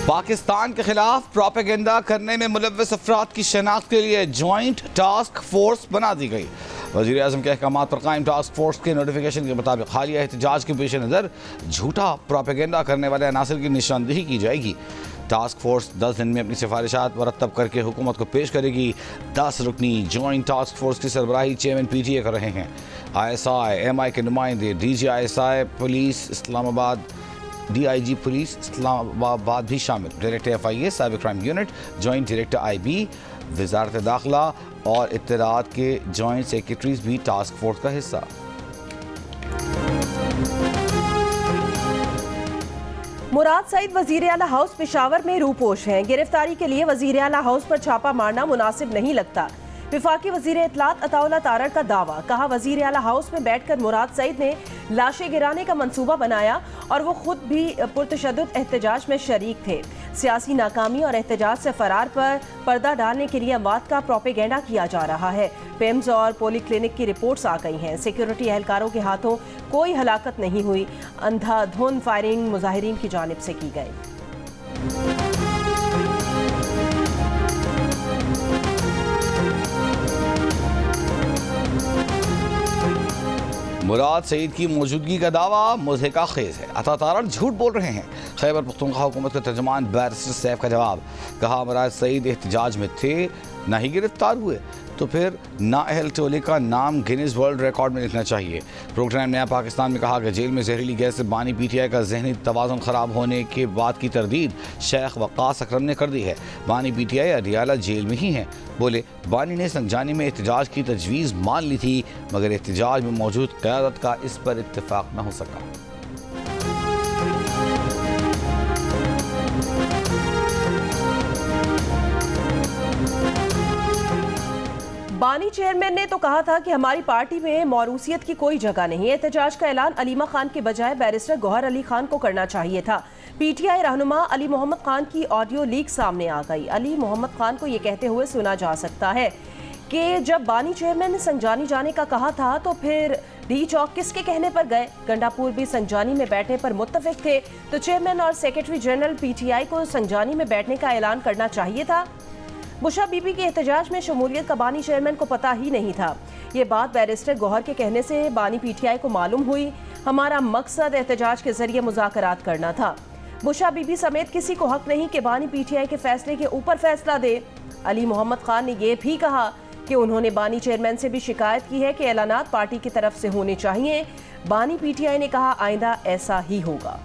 पाकिस्तान के खिलाफ प्रोपेगेंडा करने में मुलव्वस अफराद की शनाख्त के लिए जॉइंट टास्क फोर्स बना दी गई। वज़ीर आज़म के अहकामात पर कायम टास्क फोर्स के नोटिफिकेशन के मुताबिक हालिया एहतजाज के पेश नज़र झूठा प्रोपेगेंडा करने वाले अनासर की निशानदेही की जाएगी। टास्क फोर्स 10 दिन में अपनी सिफारिशात मुरतब करके हुकूमत को पेश करेगी। 10 रुकनी जॉइंट टास्क फोर्स की सरबराही चेयरमैन PTA कर रहे हैं। ISI MI के नुमाइंदे DG ISI police Islamabad, DIG police Islamabad भी शामिल, director FIA cyber crime unit, joint director IB, वजारत दाखिला और इत्तलाआत के जॉइंट सेक्रेटरीज भी टास्क फोर्स का हिस्सा। मुराद सईद वजीर आला हाउस पेशावर में रूपोश हैं। गिरफ्तारी के लिए वजीर आला हाउस पर छापा मारना मुनासिब नहीं लगता। विफाकी वजीर इत्तलात अताउल्लाह तारड़ का दावा, कहा वजीर आला हाउस में बैठकर मुराद सईद ने लाशें गिराने का मंसूबा बनाया और वो खुद भी पुरतशद्दुद एहतजाज में शरीक थे। सियासी नाकामी और एहतजाज से फरार पर पर्दा डालने के लिए अमवात का प्रोपेगेंडा किया जा रहा है। पेम्स और पोली क्लिनिक की रिपोर्ट्स आ गई हैं। सिक्योरिटी एहलकारों के हाथों कोई हलाकत नहीं हुई। अंधाधुंध फायरिंग मुजाहिरीन की जानिब से की गई। मुराद सईद की मौजूदगी का दावा मुज़हिका खेज है। अता तारड़ झूठ बोल रहे हैं। खैबर पख्तूनख्वा हुकूमत के तर्जुमान बैरिस्टर सैफ का जवाब, कहा मुराद सईद एहतजाज में थे, ना ही गिरफ्तार हुए, तो फिर नाअहल टोले का नाम गिनीज वर्ल्ड रिकॉर्ड में लिखना चाहिए। प्रोग्राम नया पाकिस्तान में कहा कि जेल में जहरीली गैस से बानी PTI का जहनी तवाज़ुन ख़राब होने के बाद की तरदीद शेख वक्कास अकरम ने कर दी है। बानी PTI अडियाला जेल में ही हैं। बोले बानी ने संजानी में एहतजाज की तजवीज़ मान ली थी, मगर एहतजाज में मौजूद क़यादत का इस पर इत्तेफाक न हो सका। बानी चेयरमैन ने तो कहा था कि हमारी पार्टी में मौरूसियत की कोई जगह नहीं। एहतजाज का ऐलान अलीमा खान के बजाय बैरिस्टर गौहर अली खान को करना चाहिए था। PTI रहनुमा अली मोहम्मद खान की ऑडियो लीक सामने आ गई। अली मोहम्मद खान को ये कहते हुए सुना जा सकता है कि जब बानी चेयरमैन ने संजानी जाने का कहा था तो फिर डी चौक किसके कहने पर गए? गंडापुर भी संजानी में बैठने पर मुत्तफिक थे, तो चेयरमैन और सेक्रेटरी जनरल PTI को संजानी में बैठने का ऐलान करना चाहिए था। बुशा बीबी के एहतजाज में शमूलियत का बानी चेयरमैन को पता ही नहीं था। ये बात बैरिस्टर गौहर के कहने से बानी PTI को मालूम हुई। हमारा मकसद एहतजाज के जरिए मुज़ाकरात करना था। बुशा बीबी समेत किसी को हक नहीं कि बानी PTI के फैसले के ऊपर फैसला दे। अली मोहम्मद खान ने यह भी कहा कि उन्होंने बानी चेयरमैन से भी शिकायत की है कि ऐलानात पार्टी की तरफ से होने चाहिए। बानी PTI ने कहा आइंदा ऐसा ही होगा।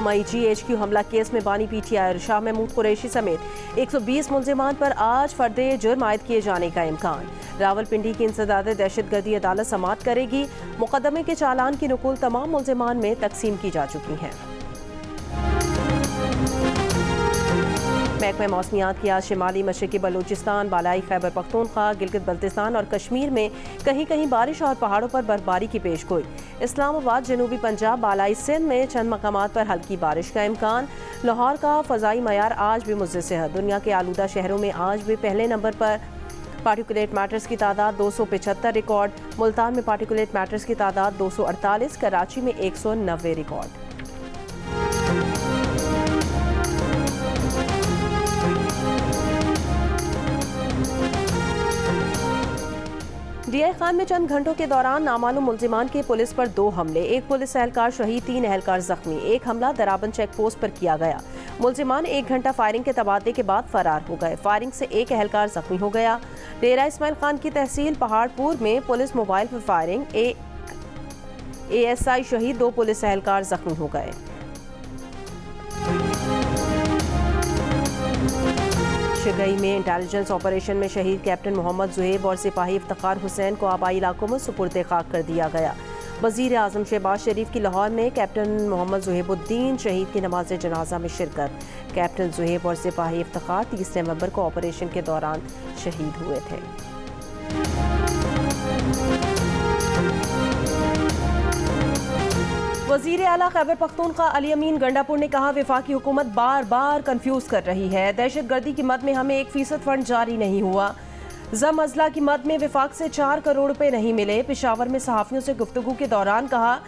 मई GHQ हमला केस में बानी PTI और शाह महमूद कुरैशी समेत 120 मुल्जिमान पर आज फर्दे जुर्म आयद किए जाने का इम्कान। रावलपिंडी की इंसदादे दहशतगर्दी अदालत समाअत करेगी। मुकदमे के चालान की नकुल तमाम मुल्जिमान में तकसीम की जा चुकी हैं। महकमा मौसमियात की आज शिमाली मशरकी बलूचिस्तान, बालाई खैबर पख्तूनख्वा, गिलगित बल्तिस्तान और कश्मीर में कहीं कहीं बारिश और पहाड़ों पर बर्फबारी की पेशगोई। इस्लामाबाद, जनूबी पंजाब, बालाई सिंध में चंद मकामात पर हल्की बारिश का इम्कान। लाहौर का फ़ज़ाई मयार आज भी मुज़्ज़ सेहत। दुनिया के आलूदा शहरों में आज भी पहले नंबर पर पार्टिकुलेट मैटर्स की तादाद 275 रिकॉर्ड। मुल्तान में पार्टिकुलेट मैटर्स की तादाद 248, कराची में 190 रिकॉर्ड। DI खान में चंद घंटों के दौरान नामालूम मुल्जिमान के पुलिस पर 2 हमले, एक पुलिस एहलकार शहीद, 3 एहलकार जख्मी। एक हमला दराबन चेक पोस्ट पर किया गया। मुल्जिमान 1 घंटा फायरिंग के तबादले के बाद फरार हो गए। फायरिंग से एक एहलकार जख्मी हो गया। डेरा इस्माइल खान की तहसील पहाड़पुर में पुलिस मोबाइल पर फायरिंग, ASI शहीद, 2 पुलिस एहलकार जख्मी हो गए। शिगई में इंटेलिजेंस ऑपरेशन में शहीद कैप्टन मोहम्मद जुहेब और सिपाही इफ्तिखार हुसैन को आबाई इलाकों में सुपुर्द खाक कर दिया गया। वज़ीर आज़म शहबाज शरीफ की लाहौर में कैप्टन मोहम्मद जुहेबुद्दीन शहीद की नमाज जनाजा में शिरकत। कैप्टन जुहेब और सिपाही इफ्तिखार 30 नवंबर को ऑपरेशन के दौरान शहीद हुए थे। वज़ीर आला खैबर पख्तूनख्वा अली अमीन गंडापुर ने कहा वफाकी हुकूमत बार बार कंफ्यूज कर रही है। दहशत गर्दी की मद में हमें 1% फंड जारी नहीं हुआ। जम अजला की मद में विफाक से 4 करोड़ रुपए नहीं मिले। पेशावर में सहाफियों से गुफ्तगू के दौरान कहा,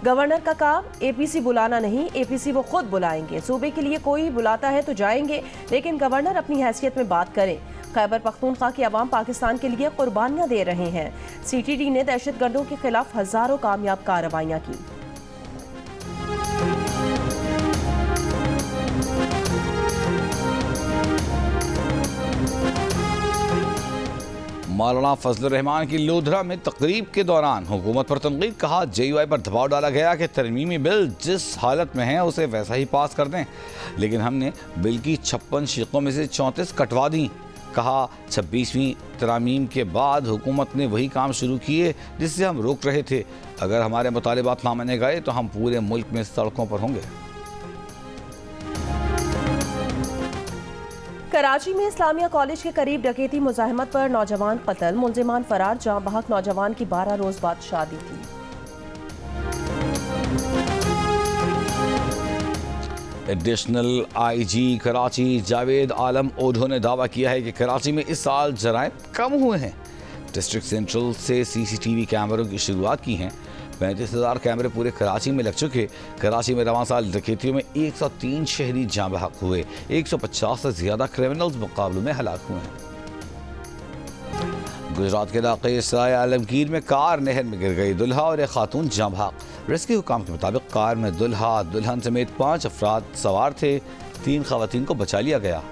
गवर्नर का काम एपीसी बुलाना नहीं, एपीसी वो खुद बुलाएंगे। सूबे के लिए कोई बुलाता है तो जाएंगे, लेकिन गवर्नर अपनी हैसियत में बात करें। खैबर पख्तूनख्वा के अवाम पाकिस्तान के लिए कुर्बानियां दे रहे हैं। सीटीडी ने दहशतगर्दों के खिलाफ हजारों कामयाब कार्रवाइयां की। मौलाना फजलुर रहमान की लोधरा में तकरीब के दौरान हुकूमत पर तनकीद। कहा, JUI पर दबाव डाला गया कि तरमीमी बिल जिस हालत में है उसे वैसा ही पास कर दें, लेकिन हमने बिल की 56 शीकों में से 34 कटवा दी। कहा, 26वीं तरमीम के बाद हुकूमत ने वही काम शुरू किए जिससे हम रोक रहे थे। अगर हमारे मुतालिबात ना माने गए तो हम पूरे मुल्क में सड़कों पर होंगे। कराची में इस्लामिया कॉलेज के करीब डकैती मुजाहिमत पर नौजवान कत्ल, मुलजिमान फरार। जहां बहक नौजवान की 12 रोज बाद शादी थी। एडिशनल IG कराची जावेद आलम ओढो ने दावा किया है कि कराची में इस साल जराइम कम हुए हैं। डिस्ट्रिक्ट सेंट्रल से CCTV कैमरों की शुरुआत की हैं। 35,000 कैमरे पूरे कराची में लग चुके। कराची में रवां साल डकैतियों में 103 शहरी जाँ बहक हुए। 150 से ज्यादा क्रिमिनल्स मुकाबलों में हलाक हुए हैं। गुजरात के इलाके सराय आलमगीर में कार नहर में गिर गई। दुल्हा और एक खातून जाँ बहक। रेस्क्यू हुकाम के मुताबिक कार में दुल्हा दुल्हन समेत 5 अफराद सवार थे। 3 खवातीन को बचा लिया गया।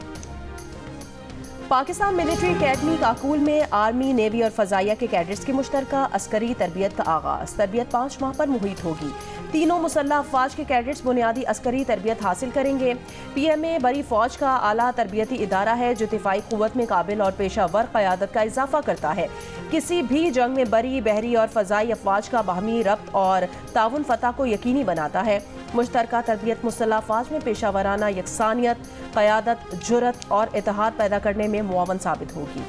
पाकिस्तान मिलिट्री अकेडमी काकूल में आर्मी, नेवी और फजाइया के कैडेट्स की मुश्तरका अस्करी तरबियत का आगाज। तरबियत 5 माह पर मुहित होगी। तीनों मुसल्लह अफवाज के कैडेट्स बुनियादी अस्करी तरबियत हासिल करेंगे। PMA बड़ी फौज का आला तरबियती इदारा है जो दिफाई कुव्वत में काबिल और पेशावर क़यादत का इजाफा करता है। किसी भी जंग में बरी, बहरी और फ़ज़ाई अफवाज का बाहमी रब्त और ताउन फतह को यकीनी बनाता है। मुश्तरका तरबियत मुसल्लह अफवाज में पेशावराना यकसानियत, क़यादत, जुरत और इत्तेहाद पैदा करने में मुआवन साबित होगी।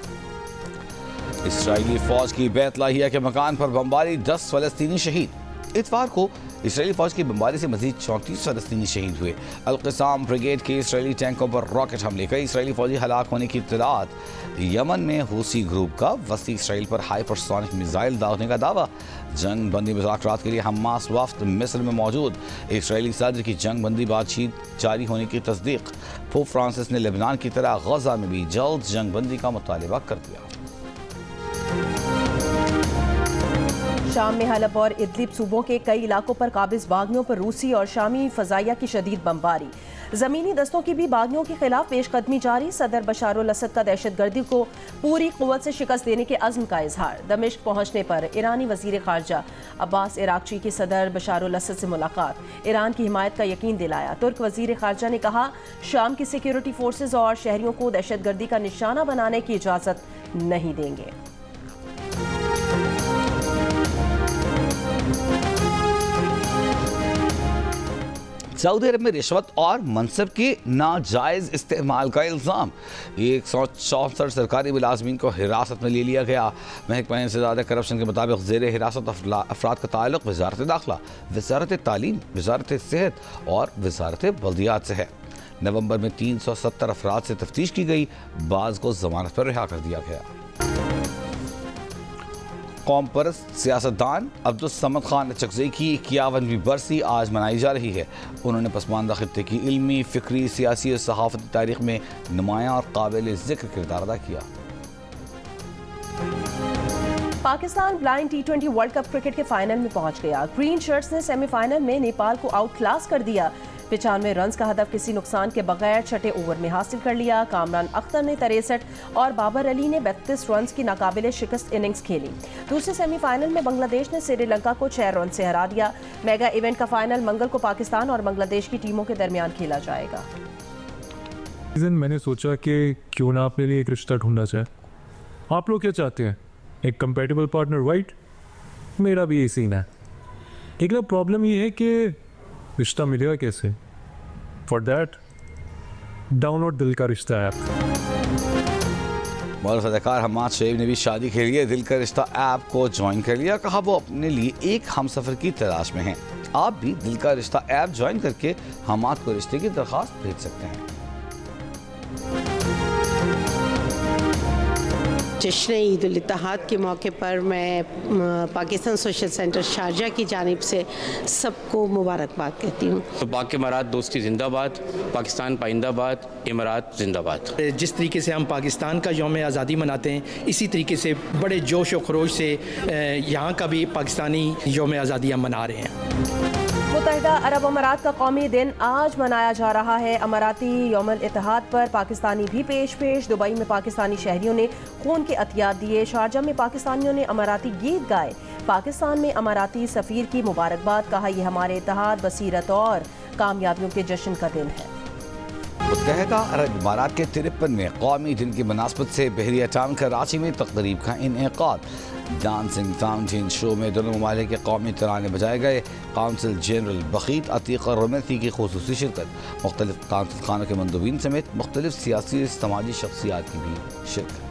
इसराइली फौज की बैत लाहिया के मकान पर बमबारी, 10 फ़लस्तीनी शहीद। इतवार को इसराइली फौज की बमबारी से मजीद 34 फ़लस्तीनी शहीद हुए। अल-क़िसाम ब्रिगेड के इसराइली टैंकों पर रॉकेट हमले, कई इसराइली फौजी हलाक होने की इत्तलात। यमन में हूसी ग्रुप का वस्ती इसराइल पर हाइपरसोनिक मिसाइल दागने का दावा। जंग बंदी मुज़ाकरात के लिए हमास वफ्द मिस्र में मौजूद। इसराइली सदर की जंग बंदी बातचीत जारी होने की तस्दीक। पोप फ्रांसिस ने लेबनान की तरह गजा में भी जल्द जंग बंदी का मुतालिबा कर दिया। शाम में हलब और इदलिब सूबों के कई इलाकों पर काबिज बागियों पर रूसी और शामी फजाइया की शदीद बमबारी। ज़मीनी दस्तों की भी बागियों के खिलाफ पेशकदमी जारी। सदर बशारुल असद का दहशतगर्दी को पूरी कुव्वत से शिकस्त देने के अज़्म का इजहार। दमिश्क पहुंचने पर ईरानी वज़ीर ख़ारजा अब्बास इराक़ची की सदर बशारुल असद से मुलाकात, ईरान की हिमायत का यकीन दिलाया। तुर्क वज़ीर ख़ारजा ने कहा, शाम की सिक्योरिटी फोर्सेज और शहरियों को दहशतगर्दी का निशाना बनाने की इजाज़त नहीं देंगे। सऊदी अरब में रिश्वत और मनसब के नाजायज़ इस्तेमाल का इल्ज़ाम। 164 सरकारी मुलाजमीन को हिरासत में ले लिया गया। महकमा इंसदाद करप्शन के मुताबिक ज़ेर हिरासत अफराद का ताल्लुक वज़ारत दाखिला, वज़ारत तालीम, वज़ारत सेहत और वज़ारत बल्दियात से है। नवंबर में 370 अफराद से तफ्तीश की गई। बाज़ को ज़मानत पर रिहा कर दिया गया। कौम परस्त सियासतदान अब्दुल समद खान चकज़ई की 51वीं बरसी आज मनाई जा रही है। उन्होंने पसमानदा खित्ते की इल्मी, फ़िक्री, सियासी और सहाफ़ती तारीख़ में नुमायाँ और काबिल ज़िक्र किरदार अदा किया। Pakistan blind T20 world cup cricket के फाइनल में पहुंच गया। ग्रीन शर्ट्स ने सेमीफाइनल में नेपाल को आउट क्लास कर दिया। 95 रन का हदफ किसी नुकसान के बगैर छठे ओवर में हासिल कर लिया। कामरान अख्तर ने 63 और बाबर अली ने 32 रन की नाकाबिले शिकस्त इनिंग्स खेली। दूसरे सेमीफाइनल में बांग्लादेश ने श्रीलंका को 6 रन से हरा दिया। मेगा इवेंट का फाइनल मंगल को पाकिस्तान और बांग्लादेश की टीमों के दरमियान खेला जाएगा। मैंने सोचा कि क्यों ना अपने लिए एक रिश्ता ढूंढा जाए। आप लोग क्या चाहते हैं? एक कंपेटेबल पार्टनर, राइट? मेरा भी यही सीन है। एक प्रॉब्लम ये है कि रिश्ता मिलेगा कैसे? फॉर दैट डाउनलोड दिल का रिश्ता ऐप। मौलवी अदाकार हम्माद शहीब ने भी शादी के लिए दिल का रिश्ता ऐप को ज्वाइन कर लिया। कहा, वो अपने लिए एक हमसफर की तलाश में हैं। आप भी दिल का रिश्ता ऐप ज्वाइन करके हम्माद को रिश्ते की दरख्वास्त भेज सकते हैं। जश्न ईद उल इत्तेहाद के मौके पर मैं पाकिस्तान सोशल सेंटर शारजा की जानिब से सबको मुबारकबाद कहती हूँ। तो पाक इमारात दोस्ती जिंदाबाद, पाकिस्तान पाइंदाबाद, इमारात जिंदाबाद। जिस तरीके से हम पाकिस्तान का यौम आज़ादी मनाते हैं, इसी तरीके से बड़े जोश और खरोश से यहाँ का भी पाकिस्तानी यौम आज़ादी हम मना रहे हैं। मुत्तहिदा अरब अमारात का कौमी दिन आज मनाया जा रहा है। अमाराती यौमुल इत्तेहाद पर पाकिस्तानी भी पेश दुबई में पाकिस्तानी शहरियों ने खून के अतियात दिए। शारजा में पाकिस्तानियों ने अमाराती गीत गाए। पाकिस्तान में अमाराती सफ़ीर की मुबारकबाद, कहा यह हमारे इत्तेहाद, बसीरत और कामयाबियों के जश्न का दिन है। मुत्तहिदा अरब अमारात के 53वें कौमी दिन की मुनासबत से बहरिया टाउन कराची में तकरीब का इनेकाद। डांसिंग फाउंटेन शो में दोनों ममालिक के कौमी तराने बजाए गए। काउंसिल जनरल बखीत अतीक और रमैती की खुसूसी शिरकत। मुख्तलिफ काउंसिल खानों के मंदूबीन समेत मुख्तलिफ सियासी समाजी शख्सियात की भी शिरकत।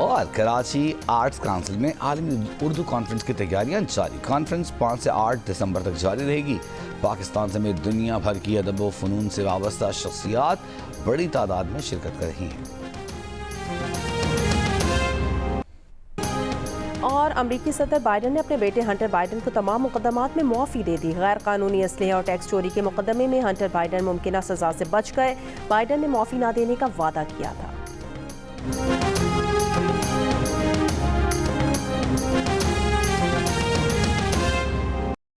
और कराची आर्ट्स काउंसिल में आलमी उर्दू कॉन्फ्रेंस की तैयारियां जारी। कॉन्फ्रेंस 5 से 8 दिसंबर तक जारी रहेगी। पाकिस्तान समेत दुनिया भर की अदब व फ़नून से वाबस्ता शख्सियात बड़ी तादाद में शिरकत कर रही हैं। और अमरीकी सदर बाइडन ने अपने बेटे हंटर बाइडन को तमाम मुकदमात में मुआफ़ी दे दी। गैर कानूनी असलहे और टैक्स चोरी के मुकदमे में हंटर बाइडन मुमकिना सजा से बच गए। बाइडन ने मुआफ़ी न देने का वादा किया था।